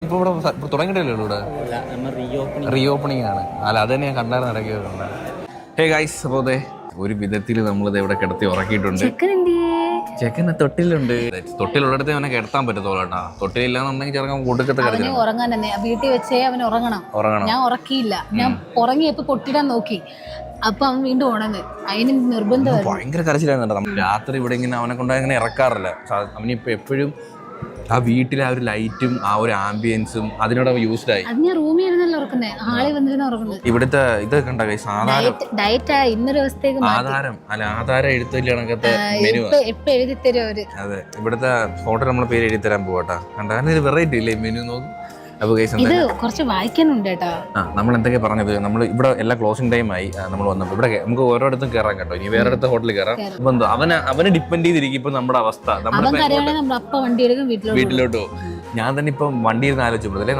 ഇപ്പൊ ഇവിടെ തുടങ്ങിയിട്ടല്ലേ ഇവിടെ റീ ഓപ്പണിംഗ് ആണ്. അല്ല അത് തന്നെ ഞാൻ കണ്ടായിരുന്നു ഇടയ്ക്ക്. ഹേ ഗൈസ്, അപ്പോൾ അതെ ഒരു വിധത്തിൽ നമ്മളിത് ഇവിടെ കിടത്തി ഉറക്കിയിട്ടുണ്ട്. ചെക്കന് തൊട്ടിലുണ്ട്. തൊട്ടിലുള്ളിടത്ത് അവനെ കിടത്താൻ പറ്റത്തോളൂ കേട്ടാ. തൊട്ടിലില്ലാന്നുണ്ടെങ്കിൽ ചെറുക്കാൻ കൂട്ടക്കെട്ട് കിടക്കണം. ഉറങ്ങാൻ തന്നെ വീട്ടിൽ വെച്ചേ അവൻ ഉറങ്ങണം. ഞാൻ ഉറക്കിയില്ല. ഞാൻ ഉറങ്ങിയപ്പോ പൊട്ടിടാൻ നോക്കി, അപ്പൊ അവൻ വീണ്ടും ഉണങ്ങ്. അതിന് നിർബന്ധം ഭയങ്കര കരച്ചിലായിരുന്നു. രാത്രി ഇവിടെ ഇങ്ങനെ അവനെ കൊണ്ട് അങ്ങനെ ഇറക്കാറില്ല. അവനിപ്പോ എപ്പോഴും ആ വീട്ടിലെ ആ ഒരു ലൈറ്റും ആ ഒരു ആംബിയൻസും അതിനോട് യൂസ്ഡ് ആയി. റൂമിൽ ഇരുന്നല്ലോ ഉറക്കുന്നേ, ആളെ വന്നിരുന്ന ഉറക്കുന്നത്. ഇവിടുത്തെ ഇത് കണ്ട ആധാരം ഡയറ്റ് ഇന്നൊരു ദിവസത്തേക്ക് ആധാരം എഴുത്തില്ല കണക്കത്തെ മെനു എപ്പൊ എഴുതി തരും അവര്. അതെ, ഇവിടുത്തെ ഹോട്ടൽ നമ്മളെ പേര് എഴുതി തരാൻ പോവാട്ടാ. കണ്ടാ ഇത് വെറൈറ്റി ഇല്ലേ മെനു നോക്കും. ഇത് കുറച്ച് വായിക്കാനുണ്ട് കേട്ടോ. നമ്മൾ എന്തൊക്കെ പറഞ്ഞത്, നമ്മൾ ഇവിടെ എല്ലാ ക്ലോസിംഗ് ടൈം ആയി. നമ്മൾ വന്നപ്പോൾ ഇവിടെ നമുക്ക് ഓരോടത്തും കയറാൻ കേട്ടോ. ഇനി വേറെ അടുത്ത ഹോട്ടലിൽ കയറാം. അപ്പൊ എന്തോ അവനെ ഡിപ്പെൻഡ് ചെയ്തിരിക്കും ഇപ്പൊ നമ്മുടെ അവസ്ഥ. വീട്ടിലോട്ട് പോകും. ഞാൻ തന്നെ ഇപ്പം വണ്ടി ഇരുന്ന് ആലോചിച്ചപ്പോഴല്ലേ